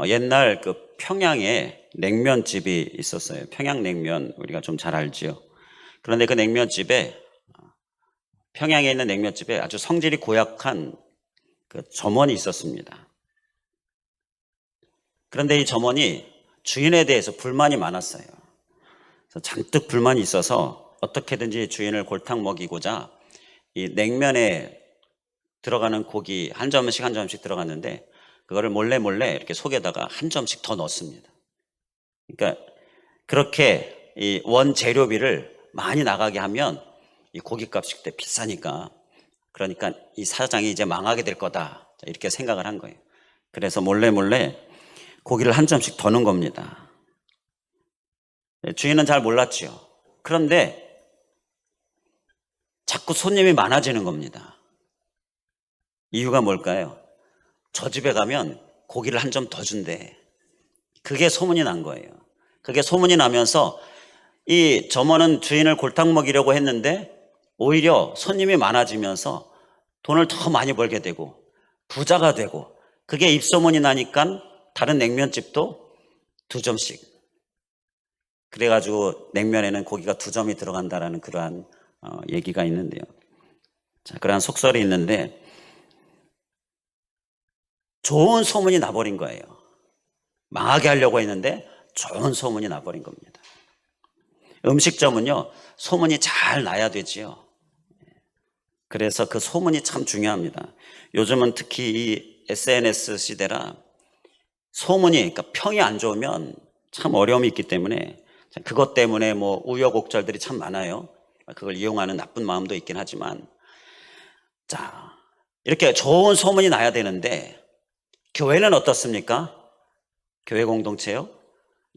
옛날 그 평양에 냉면집이 있었어요. 평양냉면 우리가 좀 잘 알지요. 그런데 그 냉면집에 평양에 있는 냉면집에 아주 성질이 고약한 그 점원이 있었습니다. 그런데 이 점원이 주인에 대해서 불만이 많았어요. 그래서 잔뜩 불만이 있어서 어떻게든지 주인을 골탕 먹이고자 이 냉면에 들어가는 고기 한 점씩 한 점씩 들어갔는데 그거를 몰래 이렇게 속에다가 한 점씩 더 넣습니다. 그러니까 그렇게 이 원재료비를 많이 나가게 하면 이 고깃값이 그때 비싸니까, 그러니까 이 사장이 이제 망하게 될 거다 이렇게 생각을 한 거예요. 그래서 몰래 고기를 한 점씩 더 넣은 겁니다. 주인은 잘 몰랐지요. 그런데 자꾸 손님이 많아지는 겁니다. 이유가 뭘까요? 저 집에 가면 고기를 한 점 더 준대. 그게 소문이 난 거예요. 그게 소문이 나면서 이 점원은 주인을 골탕 먹이려고 했는데 오히려 손님이 많아지면서 돈을 더 많이 벌게 되고 부자가 되고, 그게 입소문이 나니까 다른 냉면집도 2점씩. 그래가지고 냉면에는 고기가 2점이 들어간다라는 그러한 얘기가 있는데요. 자, 그러한 속설이 있는데 좋은 소문이 나버린 거예요. 망하게 하려고 했는데 좋은 소문이 나버린 겁니다. 음식점은요, 소문이 잘 나야 되지요. 그래서 그 소문이 참 중요합니다. 요즘은 특히 이 SNS 시대라 소문이, 그러니까 평이 안 좋으면 참 어려움이 있기 때문에, 그것 때문에 뭐 우여곡절들이 참 많아요. 그걸 이용하는 나쁜 마음도 있긴 하지만, 자, 이렇게 좋은 소문이 나야 되는데 교회는 어떻습니까? 교회 공동체요?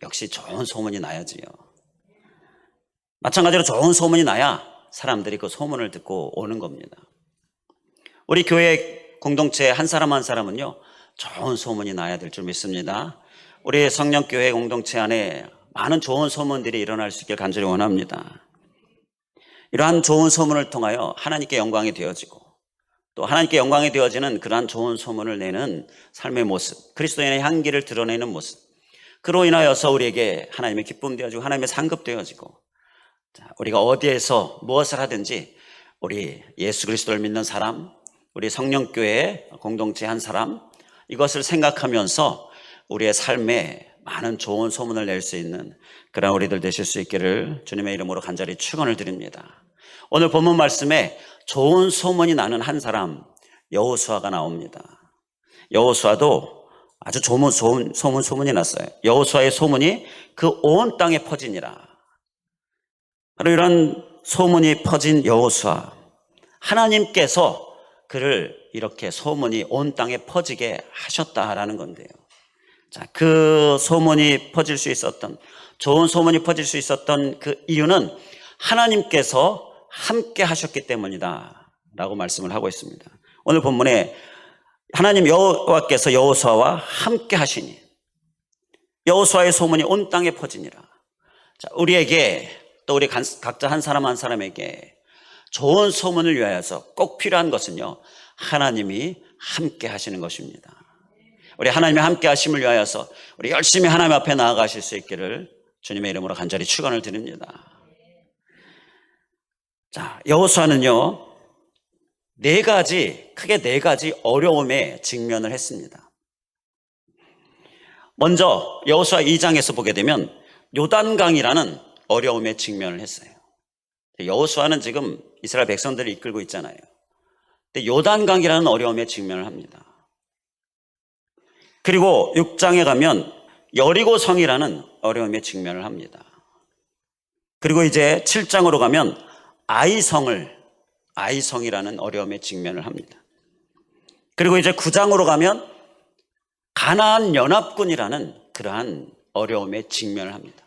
역시 좋은 소문이 나야지요. 마찬가지로 좋은 소문이 나야 사람들이 그 소문을 듣고 오는 겁니다. 우리 교회 공동체 한 사람 한 사람은요, 좋은 소문이 나야 될 줄 믿습니다. 우리 성령교회 공동체 안에 많은 좋은 소문들이 일어날 수 있길 간절히 원합니다. 이러한 좋은 소문을 통하여 하나님께 영광이 되어지고, 또 하나님께 영광이 되어지는 그러한 좋은 소문을 내는 삶의 모습, 그리스도인의 향기를 드러내는 모습, 그로 인하여서 우리에게 하나님의 기쁨 되어지고 하나님의 상급 되어지고, 우리가 어디에서 무엇을 하든지 우리 예수 그리스도를 믿는 사람, 우리 성령교회 공동체 한 사람, 이것을 생각하면서 우리의 삶에 많은 좋은 소문을 낼 수 있는 그런 우리들 되실 수 있기를 주님의 이름으로 간절히 축원을 드립니다. 오늘 본문 말씀에 좋은 소문이 나는 한 사람, 여호수아가 나옵니다. 여호수아도 아주 좋은 소문이 났어요. 여호수아의 소문이 그 온 땅에 퍼지니라. 바로 이런 소문이 퍼진 여호수아, 하나님께서 그를 이렇게 소문이 온 땅에 퍼지게 하셨다라는 건데요. 자, 그 소문이 퍼질 수 있었던, 좋은 소문이 퍼질 수 있었던 그 이유는 하나님께서 함께 하셨기 때문이다 라고 말씀을 하고 있습니다. 오늘 본문에 하나님 여호와께서 여호수아와 함께 하시니 여호수아의 소문이 온 땅에 퍼지니라. 자, 우리에게, 또 우리 각자 한 사람 한 사람에게 좋은 소문을 위하여서 꼭 필요한 것은요, 하나님이 함께 하시는 것입니다. 우리 하나님의 함께 하심을 위하여서 우리 열심히 하나님 앞에 나아가실 수 있기를 주님의 이름으로 간절히 축원을 드립니다. 자, 여호수아는요, 크게 네 가지 어려움에 직면을 했습니다. 먼저 여호수아 2장에서 보게 되면 요단강이라는 어려움에 직면을 했어요. 여호수아는 지금 이스라엘 백성들을 이끌고 있잖아요. 근데 요단강이라는 어려움에 직면을 합니다. 그리고 6장에 가면 여리고성이라는 어려움에 직면을 합니다. 그리고 이제 7장으로 가면 아이성이라는 어려움에 직면을 합니다. 그리고 이제 9장으로 가면 가나안 연합군이라는 그러한 어려움에 직면을 합니다.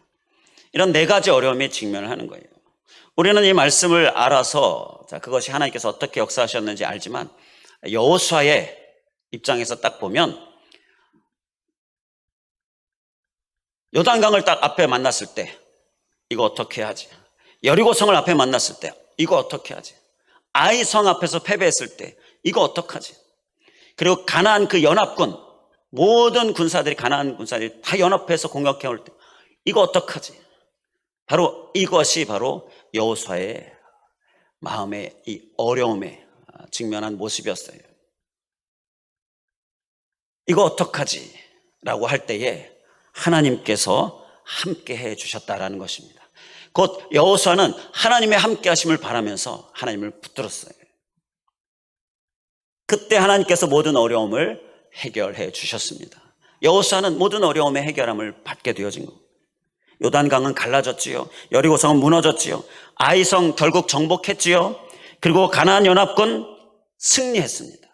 이런 네 가지 어려움에 직면을 하는 거예요. 우리는 이 말씀을 알아서, 자, 그것이 하나님께서 어떻게 역사하셨는지 알지만 여호수아의 입장에서 딱 보면 요단강을 딱 앞에 만났을 때 이거 어떻게 하지? 여리고성을 앞에 만났을 때 이거 어떻게 하지? 아이성 앞에서 패배했을 때 이거 어떡하지? 그리고 가나안 그 연합군, 모든 군사들이, 가나안 군사들이 다 연합해서 공격해 올 때 이거 어떡하지? 바로 이것이 바로 여호수아의 마음의 이 어려움에 직면한 모습이었어요. 이거 어떡하지? 라고 할 때에 하나님께서 함께 해 주셨다라는 것입니다. 곧 여호수아는 하나님의 함께 하심을 바라면서 하나님을 붙들었어요. 그때 하나님께서 모든 어려움을 해결해 주셨습니다. 여호수아는 모든 어려움의 해결함을 받게 되어진 겁니다. 요단강은 갈라졌지요. 여리고성은 무너졌지요. 아이성 결국 정복했지요. 그리고 가나안 연합군 승리했습니다.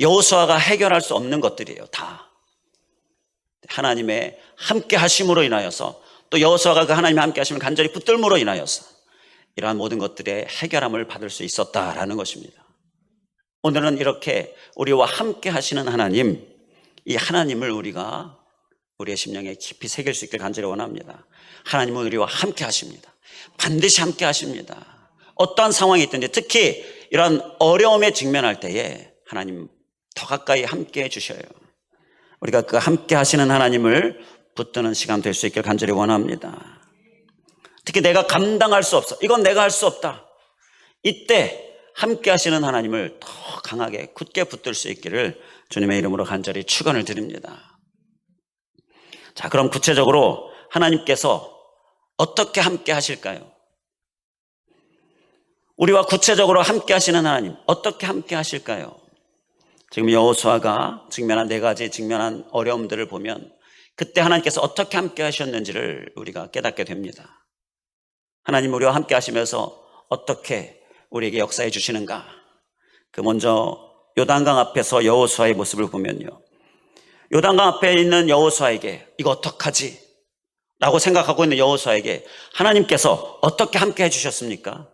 여호수아가 해결할 수 없는 것들이에요. 다 하나님의 함께 하심으로 인하여서, 또 여호수아가 그 하나님의 함께 하심을 간절히 붙들므로 인하여서 이러한 모든 것들의 해결함을 받을 수 있었다라는 것입니다. 오늘은 이렇게 우리와 함께 하시는 하나님, 이 하나님을 우리가 우리의 심령에 깊이 새길 수 있길 간절히 원합니다. 하나님은 우리와 함께 하십니다. 반드시 함께 하십니다. 어떠한 상황이 있든지, 특히 이런 어려움에 직면할 때에 하나님 더 가까이 함께 해주셔요. 우리가 그 함께 하시는 하나님을 붙드는 시간 될 수 있길 간절히 원합니다. 특히 내가 감당할 수 없어, 이건 내가 할 수 없다, 이때 함께 하시는 하나님을 더 강하게 굳게 붙들 수 있기를 주님의 이름으로 간절히 축원을 드립니다. 자, 그럼 구체적으로 하나님께서 어떻게 함께 하실까요? 우리와 구체적으로 함께 하시는 하나님, 어떻게 함께 하실까요? 지금 여호수아가 직면한 네 가지 직면한 어려움들을 보면 그때 하나님께서 어떻게 함께 하셨는지를 우리가 깨닫게 됩니다. 하나님 우리와 함께 하시면서 어떻게 우리에게 역사해 주시는가? 그 먼저 요단강 앞에서 여호수아의 모습을 보면요, 요단강 앞에 있는 여호수아에게 이거 어떡하지? 라고 생각하고 있는 여호수아에게 하나님께서 어떻게 함께 해주셨습니까?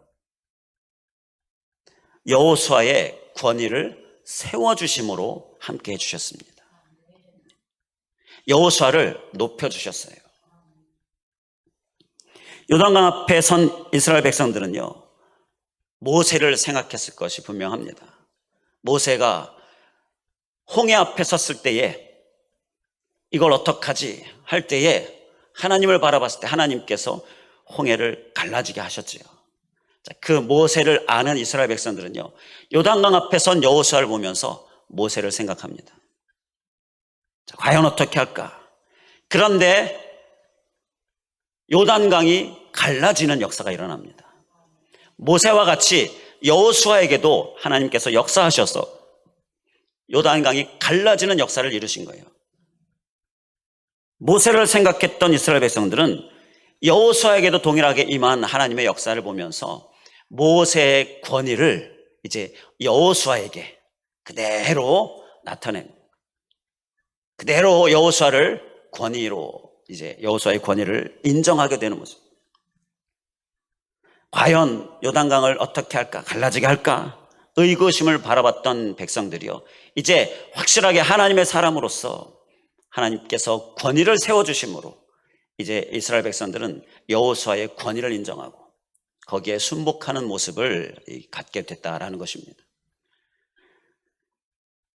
여호수아의 권위를 세워주심으로 함께 해주셨습니다. 여호수아를 높여주셨어요. 요단강 앞에 선 이스라엘 백성들은요, 모세를 생각했을 것이 분명합니다. 모세가 홍해 앞에 섰을 때에 이걸 어떡하지 할 때에 하나님을 바라봤을 때 하나님께서 홍해를 갈라지게 하셨지요. 그 모세를 아는 이스라엘 백성들은요, 요단강 앞에 선 여호수아를 보면서 모세를 생각합니다. 자, 과연 어떻게 할까? 그런데 요단강이 갈라지는 역사가 일어납니다. 모세와 같이 여호수아에게도 하나님께서 역사하셔서 요단강이 갈라지는 역사를 이루신 거예요. 모세를 생각했던 이스라엘 백성들은 여호수아에게도 동일하게 임한 하나님의 역사를 보면서 모세의 권위를 이제 여호수아에게 그대로 나타낸, 그대로 여호수아를 권위로, 이제 여호수아의 권위를 인정하게 되는 모습. 과연 요단강을 어떻게 할까? 갈라지게 할까? 의구심을 바라봤던 백성들이요, 이제 확실하게 하나님의 사람으로서 하나님께서 권위를 세워주심으로 이제 이스라엘 백성들은 여호수아의 권위를 인정하고 거기에 순복하는 모습을 갖게 됐다라는 것입니다.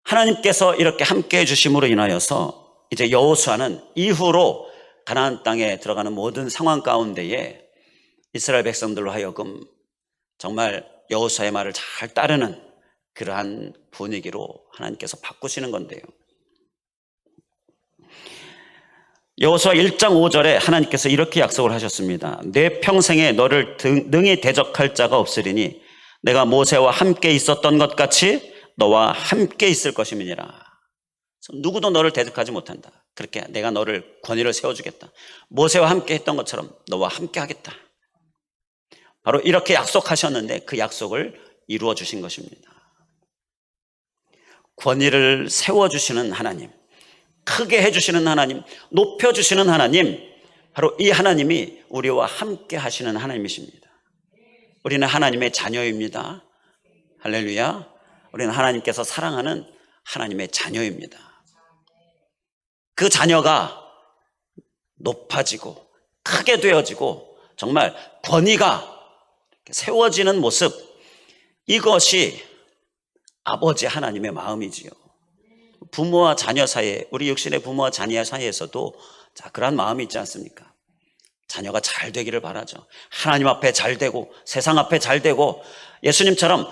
하나님께서 이렇게 함께 해주심으로 인하여서 이제 여호수아는 이후로 가나안 땅에 들어가는 모든 상황 가운데에 이스라엘 백성들로 하여금 정말 여호수아의 말을 잘 따르는 그러한 분위기로 하나님께서 바꾸시는 건데요, 여호수아 1장 5절에 하나님께서 이렇게 약속을 하셨습니다. 내 평생에 너를 능히 대적할 자가 없으리니 내가 모세와 함께 있었던 것 같이 너와 함께 있을 것임이니라. 누구도 너를 대적하지 못한다. 그렇게 내가 너를 권위를 세워주겠다. 모세와 함께 했던 것처럼 너와 함께 하겠다. 바로 이렇게 약속하셨는데 그 약속을 이루어 주신 것입니다. 권위를 세워주시는 하나님, 크게 해주시는 하나님, 높여주시는 하나님, 바로 이 하나님이 우리와 함께 하시는 하나님이십니다. 우리는 하나님의 자녀입니다. 할렐루야. 우리는 하나님께서 사랑하는 하나님의 자녀입니다. 그 자녀가 높아지고 크게 되어지고 정말 권위가 세워지는 모습, 이것이 아버지 하나님의 마음이지요. 부모와 자녀 사이에, 우리 육신의 부모와 자녀 사이에서도 자, 그러한 마음이 있지 않습니까? 자녀가 잘 되기를 바라죠. 하나님 앞에 잘 되고 세상 앞에 잘 되고 예수님처럼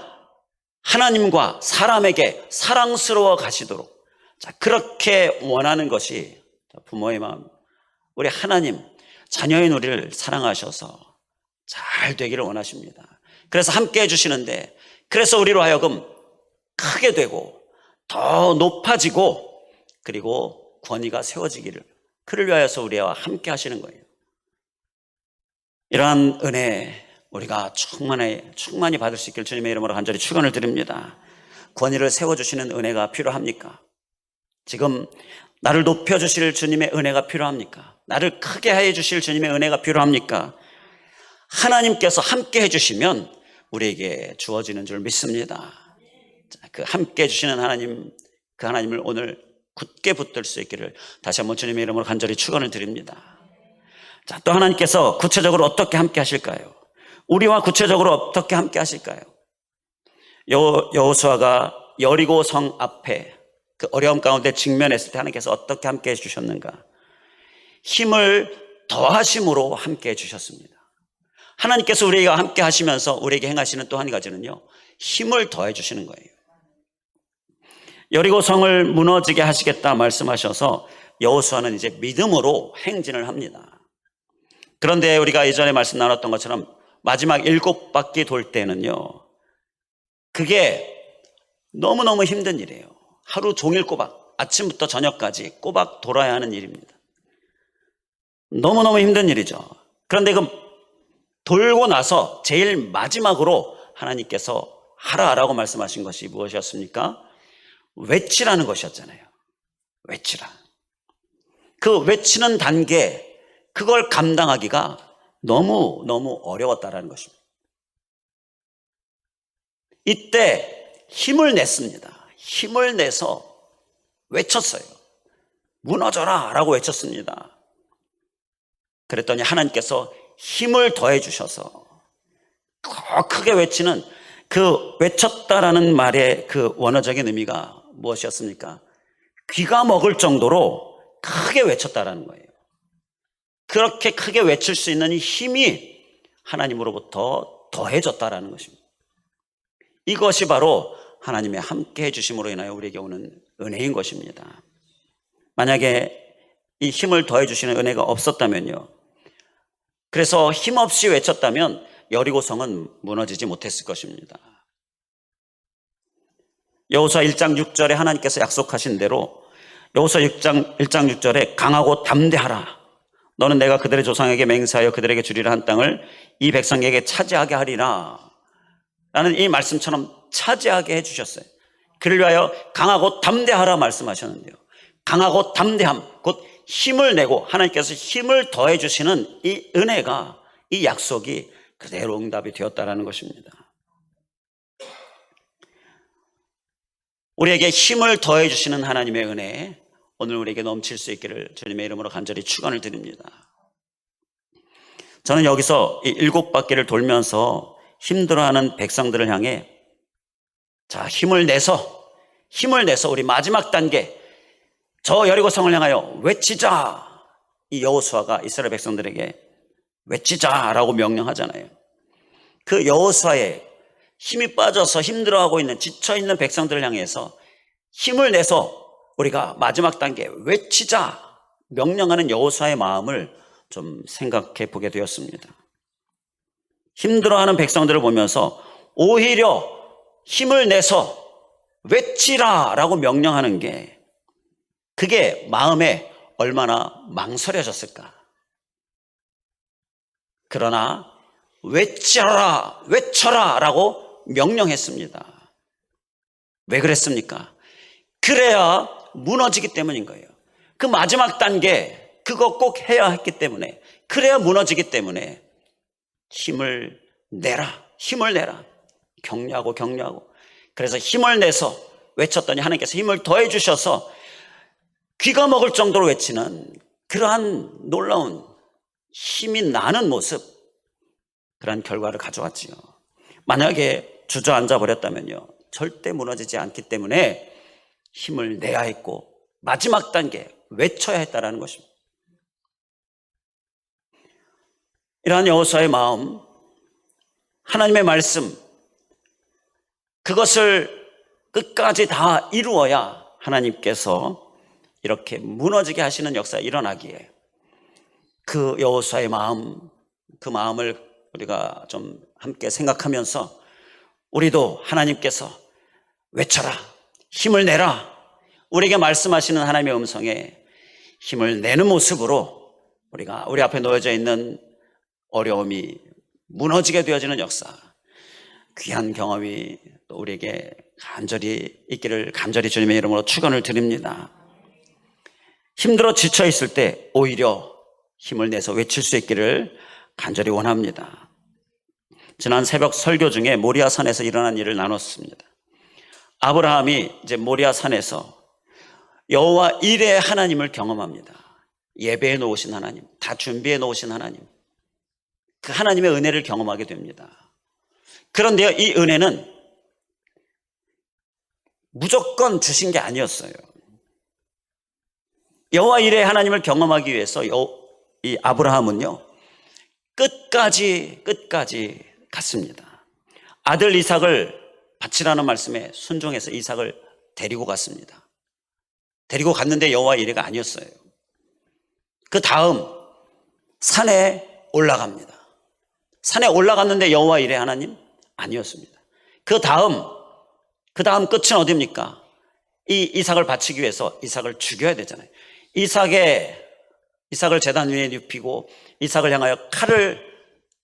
하나님과 사람에게 사랑스러워 가시도록, 자, 그렇게 원하는 것이 부모의 마음. 우리 하나님, 자녀인 우리를 사랑하셔서 잘 되기를 원하십니다. 그래서 함께 해주시는데, 그래서 우리로 하여금 크게 되고 더 높아지고 그리고 권위가 세워지기를, 그를 위하여서 우리와 함께 하시는 거예요. 이러한 은혜 우리가 충만히 받을 수 있기를 주님의 이름으로 간절히 축원을 드립니다. 권위를 세워주시는 은혜가 필요합니까? 지금 나를 높여주실 주님의 은혜가 필요합니까? 나를 크게 해주실 주님의 은혜가 필요합니까? 하나님께서 함께 해주시면 우리에게 주어지는 줄 믿습니다. 그 함께 해주시는 하나님, 그 하나님을 오늘 굳게 붙들 수 있기를 다시 한번 주님의 이름으로 간절히 축원을 드립니다. 자, 또 하나님께서 구체적으로 어떻게 함께 하실까요? 우리와 구체적으로 어떻게 함께 하실까요? 여호수아가 여리고 성 앞에 그 어려움 가운데 직면했을 때 하나님께서 어떻게 함께 해주셨는가? 힘을 더하심으로 함께 해주셨습니다. 하나님께서 우리가 함께 하시면서 우리에게 행하시는 또 한 가지는요, 힘을 더해 주시는 거예요. 여리고 성을 무너지게 하시겠다 말씀하셔서 여호수아는 이제 믿음으로 행진을 합니다. 그런데 우리가 예전에 말씀 나눴던 것처럼 마지막 7바퀴 돌 때는요, 그게 너무너무 힘든 일이에요. 하루 종일 꼬박, 아침부터 저녁까지 꼬박 돌아야 하는 일입니다. 너무너무 힘든 일이죠. 그런데 그 돌고 나서 제일 마지막으로 하나님께서 하라라고 말씀하신 것이 무엇이었습니까? 외치라는 것이었잖아요. 외치라. 그 외치는 단계, 그걸 감당하기가 너무 어려웠다라는 것입니다. 이때 힘을 냈습니다. 힘을 내서 외쳤어요. 무너져라 라고 외쳤습니다. 그랬더니 하나님께서 힘을 더해 주셔서 더 크게 외치는, 그 외쳤다라는 말의 그 원어적인 의미가 무엇이었습니까? 귀가 먹을 정도로 크게 외쳤다라는 거예요. 그렇게 크게 외칠 수 있는 힘이 하나님으로부터 더해졌다라는 것입니다. 이것이 바로 하나님의 함께 해주심으로 인하여 우리에게 오는 은혜인 것입니다. 만약에 이 힘을 더해 주시는 은혜가 없었다면요, 그래서 힘없이 외쳤다면 여리고성은 무너지지 못했을 것입니다. 여호수아 1장 6절에 하나님께서 약속하신 대로 여호수아 1장 6절에 강하고 담대하라. 너는 내가 그들의 조상에게 맹세하여 그들에게 주리라 한 땅을 이 백성에게 차지하게 하리라 라는 이 말씀처럼 차지하게 해주셨어요. 그를 위하여 강하고 담대하라 말씀하셨는데요, 강하고 담대함, 곧 힘을 내고 하나님께서 힘을 더해 주시는 이 은혜가, 이 약속이 그대로 응답이 되었다라는 것입니다. 우리에게 힘을 더해 주시는 하나님의 은혜, 오늘 우리에게 넘칠 수 있기를 주님의 이름으로 간절히 축원을 드립니다. 저는 여기서 이 7바퀴를 돌면서 힘들어하는 백성들을 향해, 자, 힘을 내서 우리 마지막 단계 저 여리고성을 향하여 외치자. 이 여호수아가 이스라엘 백성들에게 외치자라고 명령하잖아요. 그 여호수아의 힘이 빠져서 힘들어하고 있는, 지쳐있는 백성들을 향해서 힘을 내서 우리가 마지막 단계 외치자 명령하는 여호수아의 마음을 좀 생각해 보게 되었습니다. 힘들어하는 백성들을 보면서 오히려 힘을 내서 외치라라고 명령하는 게, 그게 마음에 얼마나 망설여졌을까. 그러나 외쳐라 라고 명령했습니다. 왜 그랬습니까? 그래야 무너지기 때문인 거예요. 그 마지막 단계, 그거 꼭 해야 했기 때문에, 그래야 무너지기 때문에 힘을 내라. 격려하고. 그래서 힘을 내서 외쳤더니 하나님께서 힘을 더해 주셔서 귀가 먹을 정도로 외치는 그러한 놀라운 힘이 나는 모습, 그러한 결과를 가져왔지요. 만약에 주저앉아 버렸다면요, 절대 무너지지 않기 때문에 힘을 내야 했고 마지막 단계 외쳐야 했다라는 것입니다. 이러한 여호수아의 마음, 하나님의 말씀, 그것을 끝까지 다 이루어야 하나님께서 이렇게 무너지게 하시는 역사가 일어나기에 그 여호수아의 마음, 그 마음을 우리가 좀 함께 생각하면서 우리도 하나님께서 외쳐라, 힘을 내라, 우리에게 말씀하시는 하나님의 음성에 힘을 내는 모습으로 우리가 우리 앞에 놓여져 있는 어려움이 무너지게 되어지는 역사, 귀한 경험이 또 우리에게 간절히 있기를 간절히 주님의 이름으로 축원을 드립니다. 힘들어 지쳐 있을 때 오히려 힘을 내서 외칠 수 있기를 간절히 원합니다. 지난 새벽 설교 중에 모리아산에서 일어난 일을 나눴습니다. 아브라함이 이제 모리아산에서 여호와 일의 하나님을 경험합니다. 예배해 놓으신 하나님, 다 준비해 놓으신 하나님, 그 하나님의 은혜를 경험하게 됩니다. 그런데요, 이 은혜는 무조건 주신 게 아니었어요. 여호와 일의 하나님을 경험하기 위해서 이 아브라함은요 끝까지 갔습니다. 아들 이삭을 바치라는 말씀에 순종해서 이삭을 데리고 갔습니다. 데리고 갔는데 여호와 이레가 아니었어요. 그 다음 산에 올라갑니다. 산에 올라갔는데 여호와 이레 하나님 아니었습니다. 그 다음 끝은 어디입니까? 이 이삭을 바치기 위해서 이삭을 죽여야 되잖아요. 이삭을 제단 위에 눕히고 이삭을 향하여 칼을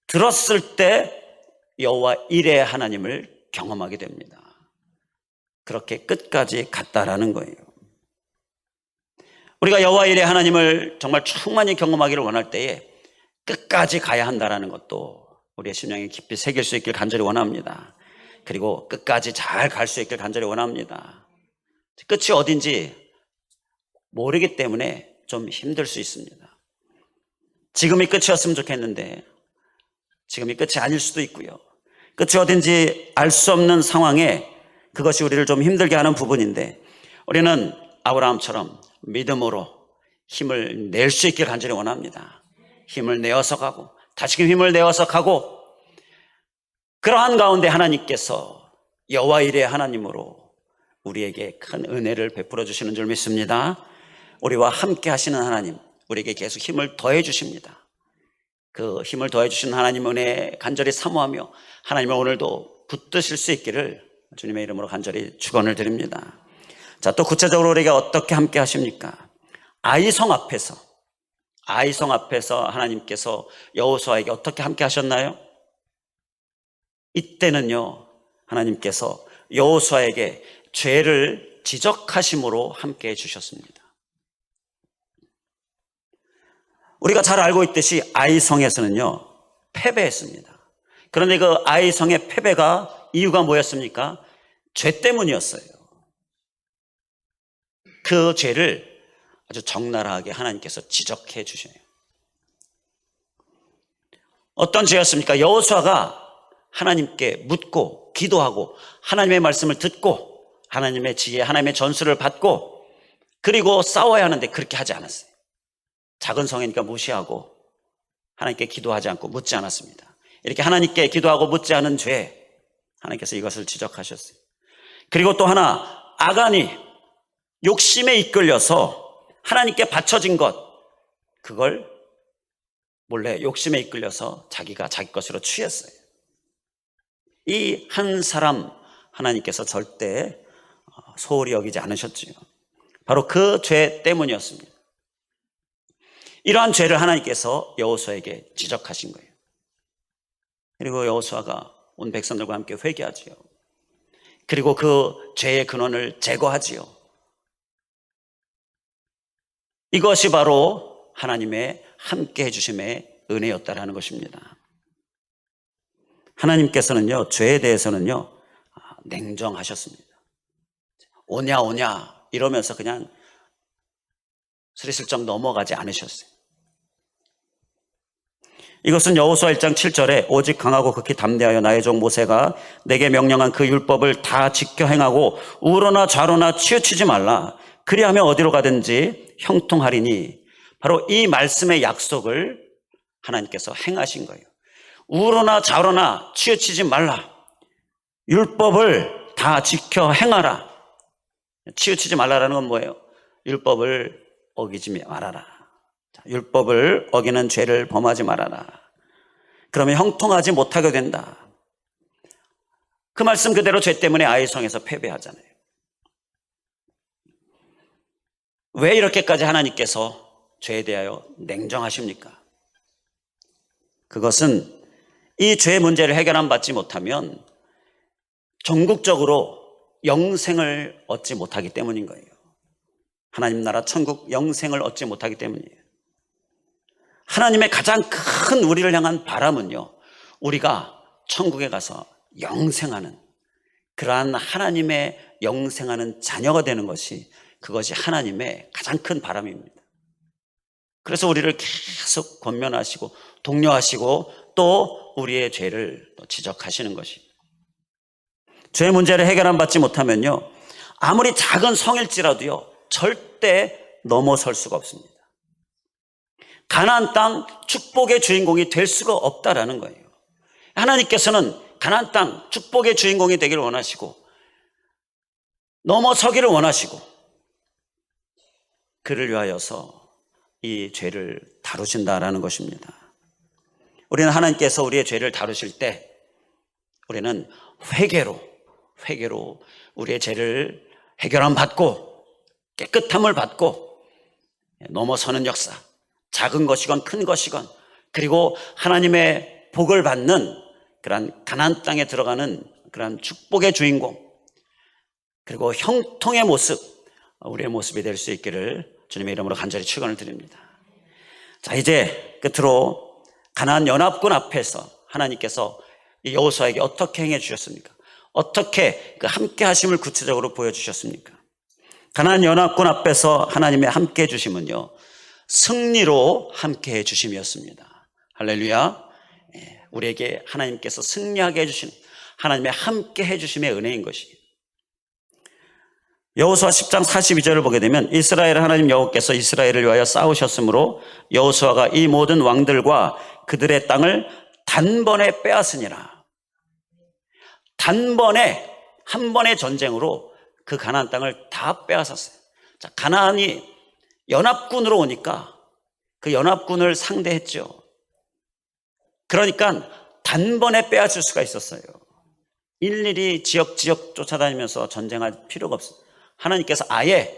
들었을 때 여호와 이레 하나님을 경험하게 됩니다. 그렇게 끝까지 갔다라는 거예요. 우리가 여호와 이레 하나님을 정말 충만히 경험하기를 원할 때에 끝까지 가야 한다는 것도 우리의 심령에 깊이 새길 수 있길 간절히 원합니다. 그리고 끝까지 잘 갈 수 있길 간절히 원합니다. 끝이 어딘지 모르기 때문에 좀 힘들 수 있습니다. 지금이 끝이었으면 좋겠는데 지금이 끝이 아닐 수도 있고요. 끝이 어딘지 알 수 없는 상황에 그것이 우리를 좀 힘들게 하는 부분인데 우리는 아브라함처럼 믿음으로 힘을 낼 수 있길 간절히 원합니다. 힘을 내어서 가고 다시금 힘을 내어서 가고 그러한 가운데 하나님께서 여호와 일의 하나님으로 우리에게 큰 은혜를 베풀어 주시는 줄 믿습니다. 우리와 함께 하시는 하나님, 우리에게 계속 힘을 더해 주십니다. 그 힘을 더해 주시는 하나님 은혜 간절히 사모하며 하나님을 오늘도 붙드실 수 있기를 주님의 이름으로 간절히 축원을 드립니다. 자, 또 구체적으로 우리가 어떻게 함께 하십니까? 아이성 앞에서 하나님께서 여호수아에게 어떻게 함께 하셨나요? 이때는요 하나님께서 여호수아에게 죄를 지적하심으로 함께 해주셨습니다. 우리가 잘 알고 있듯이 아이성에서는요 패배했습니다. 그런데 그 아이성의 패배가 이유가 뭐였습니까? 죄 때문이었어요. 그 죄를 아주 적나라하게 하나님께서 지적해 주셔요. 어떤 죄였습니까? 여호수아가 하나님께 묻고 기도하고 하나님의 말씀을 듣고 하나님의 지혜, 하나님의 전수를 받고 그리고 싸워야 하는데 그렇게 하지 않았어요. 작은 성이니까 무시하고 하나님께 기도하지 않고 묻지 않았습니다. 이렇게 하나님께 기도하고 묻지 않은 죄, 하나님께서 이것을 지적하셨어요. 그리고 또 하나, 아간이 욕심에 이끌려서 하나님께 바쳐진 것, 그걸 몰래 욕심에 이끌려서 자기가 자기 것으로 취했어요. 이 한 사람 하나님께서 절대 소홀히 여기지 않으셨지요. 바로 그 죄 때문이었습니다. 이러한 죄를 하나님께서 여호수아에게 지적하신 거예요. 그리고 여호수아가 온 백성들과 함께 회개하지요. 그리고 그 죄의 근원을 제거하지요. 이것이 바로 하나님의 함께 해주심의 은혜였다라는 것입니다. 하나님께서는요 죄에 대해서는요 냉정하셨습니다. 오냐 이러면서 그냥 스리슬쩍 넘어가지 않으셨어요. 이것은 여호수아 1장 7절에 오직 강하고 극히 담대하여 나의 종 모세가 내게 명령한 그 율법을 다 지켜 행하고 우로나 좌로나 치우치지 말라. 그리하면 어디로 가든지 형통하리니, 바로 이 말씀의 약속을 하나님께서 행하신 거예요. 우로나 좌로나 치우치지 말라. 율법을 다 지켜 행하라. 치우치지 말라라는 건 뭐예요? 율법을 어기지 말아라. 율법을 어기는 죄를 범하지 말아라. 그러면 형통하지 못하게 된다. 그 말씀 그대로 죄 때문에 아이성에서 패배하잖아요. 왜 이렇게까지 하나님께서 죄에 대하여 냉정하십니까? 그것은 이 죄 문제를 해결함 받지 못하면 전국적으로 영생을 얻지 못하기 때문인 거예요. 하나님 나라 천국 영생을 얻지 못하기 때문이에요. 하나님의 가장 큰 우리를 향한 바람은요, 우리가 천국에 가서 영생하는, 그러한 하나님의 영생하는 자녀가 되는 것이, 그것이 하나님의 가장 큰 바람입니다. 그래서 우리를 계속 권면하시고 독려하시고 또 우리의 죄를 지적하시는 것입니다. 죄 문제를 해결함 받지 못하면요, 아무리 작은 성일지라도요 절대 넘어설 수가 없습니다. 가나안 땅 축복의 주인공이 될 수가 없다라는 거예요. 하나님께서는 가나안 땅 축복의 주인공이 되기를 원하시고 넘어서기를 원하시고, 그를 위하여서 이 죄를 다루신다라는 것입니다. 우리는 하나님께서 우리의 죄를 다루실 때 우리는 회개로 우리의 죄를 해결함 받고 깨끗함을 받고 넘어서는 역사, 작은 것이건 큰 것이건, 그리고 하나님의 복을 받는 그러한 가나안 땅에 들어가는 그러한 축복의 주인공, 그리고 형통의 모습, 우리의 모습이 될 수 있기를 주님의 이름으로 간절히 축원을 드립니다. 자, 이제 끝으로 가나안 연합군 앞에서 하나님께서 여호수아에게 어떻게 행해 주셨습니까? 어떻게 그 함께 하심을 구체적으로 보여주셨습니까? 가나안 연합군 앞에서 하나님의 함께 해 주심은요, 승리로 함께 해 주심이었습니다. 할렐루야. 우리에게 하나님께서 승리하게 해 주시는 하나님의 함께 해 주심의 은혜인 것이. 여호수아 10장 42절을 보게 되면 이스라엘 하나님 여호와께서 이스라엘을 위하여 싸우셨으므로 여호수아가 이 모든 왕들과 그들의 땅을 단번에 빼앗으니라. 단번에, 한 번의 전쟁으로 그 가나안 땅을 다 빼앗았어요. 자, 가나안이 연합군으로 오니까 그 연합군을 상대했죠. 그러니까 단번에 빼앗을 수가 있었어요. 일일이 지역 쫓아다니면서 전쟁할 필요가 없어요. 하나님께서 아예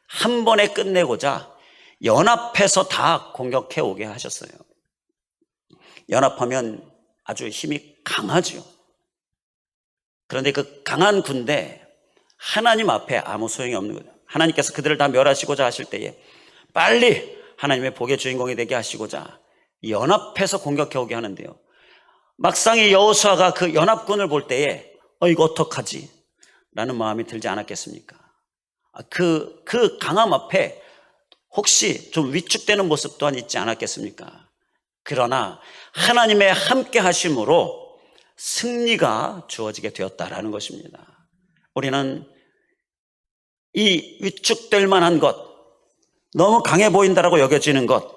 한 번에 끝내고자 연합해서 다 공격해 오게 하셨어요. 연합하면 아주 힘이 강하죠. 그런데 그 강한 군대, 하나님 앞에 아무 소용이 없는 거죠. 하나님께서 그들을 다 멸하시고자 하실 때에 빨리 하나님의 복의 주인공이 되게 하시고자 연합해서 공격해 오게 하는데요, 막상 이 여호수아가 그 연합군을 볼 때에 이거 어떡하지? 라는 마음이 들지 않았겠습니까? 그 강함 앞에 혹시 좀 위축되는 모습 또한 있지 않았겠습니까? 그러나 하나님의 함께 하심으로 승리가 주어지게 되었다라는 것입니다. 우리는 이 위축될 만한 것, 너무 강해 보인다라고 여겨지는 것,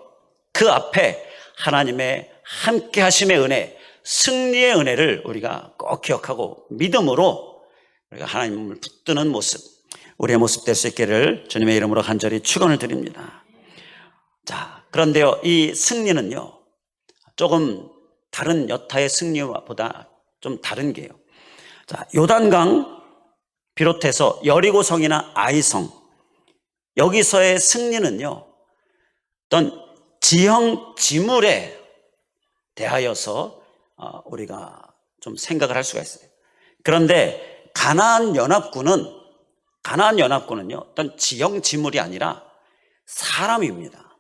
그 앞에 하나님의 함께 하심의 은혜, 승리의 은혜를 우리가 꼭 기억하고 믿음으로 우리가 하나님을 붙드는 모습, 우리의 모습 될 수 있기를 주님의 이름으로 간절히 축원을 드립니다. 자, 그런데요, 이 승리는요, 조금 다른 여타의 승리보다 좀 다른 게요. 자, 요단강 비롯해서 여리고성이나 아이성, 여기서의 승리는요, 어떤 지형 지물에 대하여서 우리가 좀 생각을 할 수가 있어요. 그런데 가나안 연합군은요, 어떤 지형 지물이 아니라 사람입니다.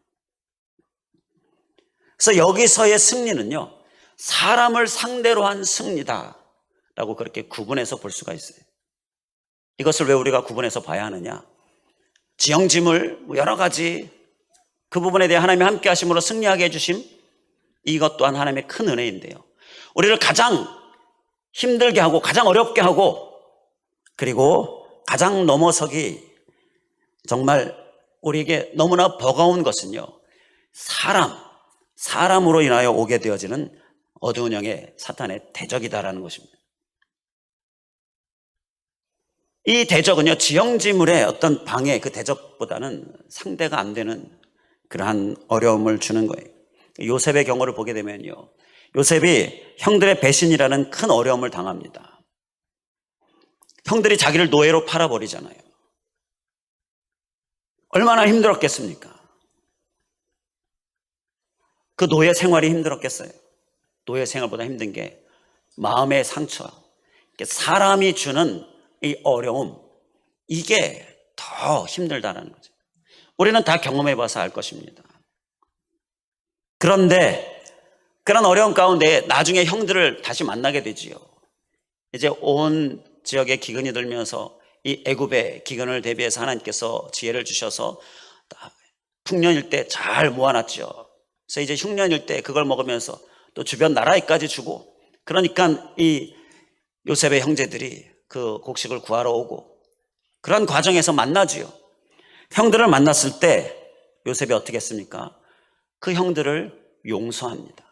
그래서 여기서의 승리는요, 사람을 상대로 한 승리다라고 그렇게 구분해서 볼 수가 있어요. 이것을 왜 우리가 구분해서 봐야 하느냐? 지형 지물 여러 가지, 그 부분에 대해 하나님이 함께 하심으로 승리하게 해주심, 이것 또한 하나님의 큰 은혜인데요. 우리를 가장 힘들게 하고 가장 어렵게 하고 그리고 가장 넘어서기 정말 우리에게 너무나 버거운 것은요, 사람으로 인하여 오게 되어지는 어두운 영의 사탄의 대적이다라는 것입니다. 이 대적은요, 지형지물의 어떤 방해, 그 대적보다는 상대가 안 되는 그러한 어려움을 주는 거예요. 요셉의 경우를 보게 되면요, 요셉이 형들의 배신이라는 큰 어려움을 당합니다. 형들이 자기를 노예로 팔아버리잖아요. 얼마나 힘들었겠습니까? 그 노예 생활이 힘들었겠어요? 노예 생활보다 힘든 게 마음의 상처, 사람이 주는 이 어려움, 이게 더 힘들다는 거죠. 우리는 다 경험해봐서 알 것입니다. 그런데 그런 어려움 가운데 나중에 형들을 다시 만나게 되지요. 이제 온 지역에 기근이 들면서 이 애굽의 기근을 대비해서 하나님께서 지혜를 주셔서 풍년일 때 잘 모아놨죠. 그래서 이제 흉년일 때 그걸 먹으면서 또 주변 나라에까지 주고, 그러니까 이 요셉의 형제들이 그 곡식을 구하러 오고, 그런 과정에서 만나지요. 형들을 만났을 때 요셉이 어떻게 했습니까? 그 형들을 용서합니다.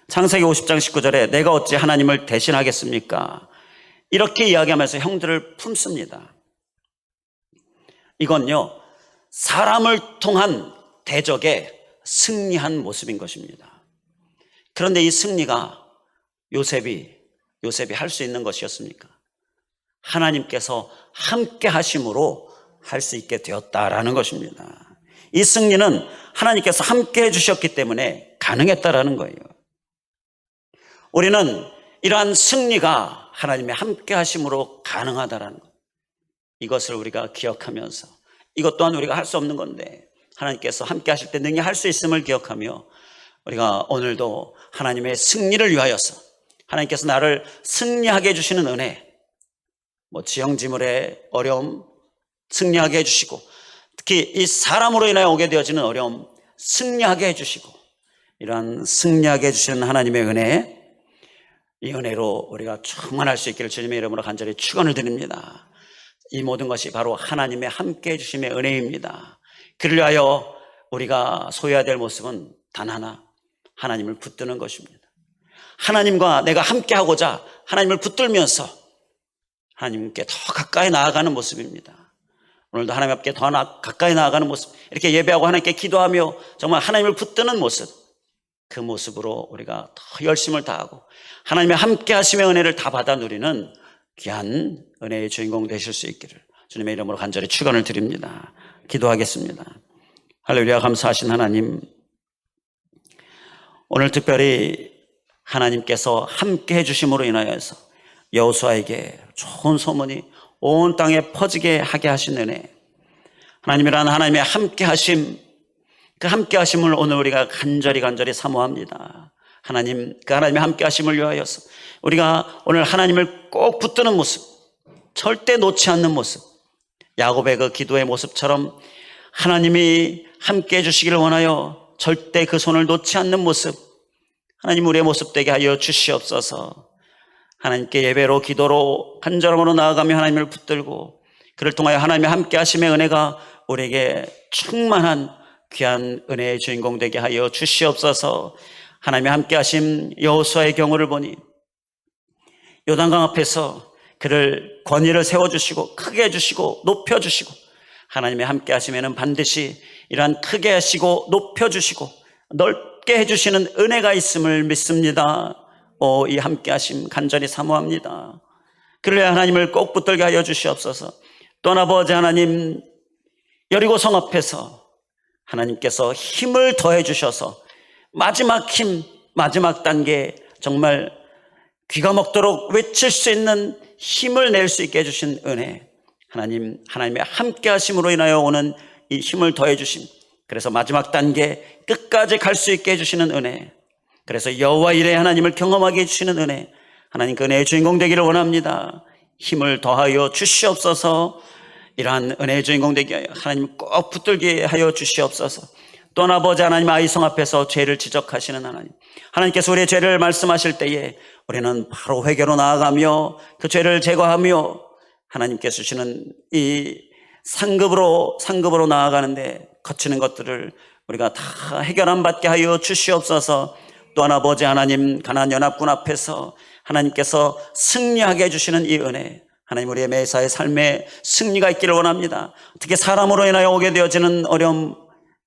창세기 50장 19절에 내가 어찌 하나님을 대신하겠습니까? 이렇게 이야기하면서 형들을 품습니다. 이건요, 사람을 통한 대적에 승리한 모습인 것입니다. 그런데 이 승리가 요셉이 할 수 있는 것이었습니까? 하나님께서 함께 하심으로 할 수 있게 되었다라는 것입니다. 이 승리는 하나님께서 함께 해주셨기 때문에 가능했다라는 거예요. 우리는 이러한 승리가 하나님의 함께 하심으로 가능하다라는 것, 이것을 우리가 기억하면서, 이것 또한 우리가 할 수 없는 건데 하나님께서 함께 하실 때 능히 할 수 있음을 기억하며, 우리가 오늘도 하나님의 승리를 위하여서 하나님께서 나를 승리하게 해주시는 은혜, 지형지물의 어려움 승리하게 해주시고, 특히 이 사람으로 인하여 오게 되어지는 어려움 승리하게 해주시고, 이러한 승리하게 해주시는 하나님의 은혜, 이 은혜로 우리가 충만할 수 있기를 주님의 이름으로 간절히 축원을 드립니다. 이 모든 것이 바로 하나님의 함께 해주심의 은혜입니다. 그를 위하여 우리가 소유해야 될 모습은 단 하나, 하나님을 붙드는 것입니다. 하나님과 내가 함께 하고자 하나님을 붙들면서 하나님께 더 가까이 나아가는 모습입니다. 오늘도 하나님 앞에 더 가까이 나아가는 모습, 이렇게 예배하고 하나님께 기도하며 정말 하나님을 붙드는 모습, 그 모습으로 우리가 더 열심을 다하고 하나님의 함께 하심의 은혜를 다 받아 누리는 귀한 은혜의 주인공 되실 수 있기를 주님의 이름으로 간절히 축원을 드립니다. 기도하겠습니다. 할렐루야. 감사하신 하나님, 오늘 특별히 하나님께서 함께 해주심으로 인하여서 여호수아에게 좋은 소문이 온 땅에 퍼지게 하게 하신 은혜, 하나님이라는 하나님의 함께 하심, 그 함께 하심을 오늘 우리가 간절히 사모합니다. 하나님, 그 하나님의 함께 하심을 위하여서 우리가 오늘 하나님을 꼭 붙드는 모습, 절대 놓지 않는 모습, 야곱의 그 기도의 모습처럼 하나님이 함께 해주시기를 원하여 절대 그 손을 놓지 않는 모습, 하나님 우리의 모습 되게 하여 주시옵소서. 하나님께 예배로 기도로 간절함으로 나아가며 하나님을 붙들고, 그를 통하여 하나님의 함께 하심의 은혜가 우리에게 충만한 귀한 은혜의 주인공 되게 하여 주시옵소서. 하나님의 함께 하심 여호수아의 경우를 보니 요단강 앞에서 그를 권위를 세워주시고 크게 해주시고 높여주시고, 하나님의 함께 하심에는 반드시 이러한 크게 하시고 높여주시고 넓게 해주시는 은혜가 있음을 믿습니다. 이 함께 하심 간절히 사모합니다. 그를 위해 하나님을 꼭 붙들게 하여 주시옵소서. 또한 아버지 하나님, 여리고 성 앞에서 하나님께서 힘을 더해 주셔서 마지막 힘, 마지막 단계, 정말 귀가 먹도록 외칠 수 있는 힘을 낼 수 있게 해주신 은혜, 하나님의 함께 하심으로 인하여 오는 이 힘을 더해 주심, 그래서 마지막 단계 끝까지 갈 수 있게 해주시는 은혜, 그래서 여호와 이레 하나님을 경험하게 해주시는 은혜, 하나님 그 은혜의 주인공 되기를 원합니다. 힘을 더하여 주시옵소서. 이러한 은혜의 주인공 되게 하여 하나님 꼭 붙들게 하여 주시옵소서. 또한 아버지 하나님 아이성 앞에서 죄를 지적하시는 하나님, 하나님께서 우리의 죄를 말씀하실 때에 우리는 바로 회개로 나아가며 그 죄를 제거하며 하나님께서 주시는 이 상급으로 나아가는데 거치는 것들을 우리가 다 해결함 받게 하여 주시옵소서. 또한 아버지 하나님, 가나안 연합군 앞에서 하나님께서 승리하게 해주시는 이 은혜, 하나님 우리의 매사의 삶에 승리가 있기를 원합니다. 특히 사람으로 인하여 오게 되어지는 어려움,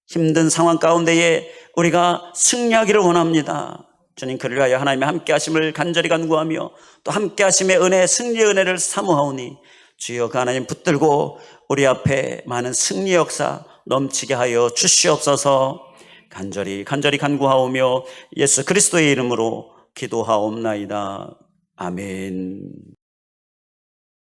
힘든 상황 가운데에 우리가 승리하기를 원합니다. 주님, 그를 위하여 하나님의 함께 하심을 간절히 간구하며 또 함께 하심의 은혜, 승리의 은혜를 사모하오니 주여 그 하나님 붙들고 우리 앞에 많은 승리 역사 넘치게 하여 주시옵소서. 간절히 간구하오며 예수 그리스도의 이름으로 기도하옵나이다. 아멘.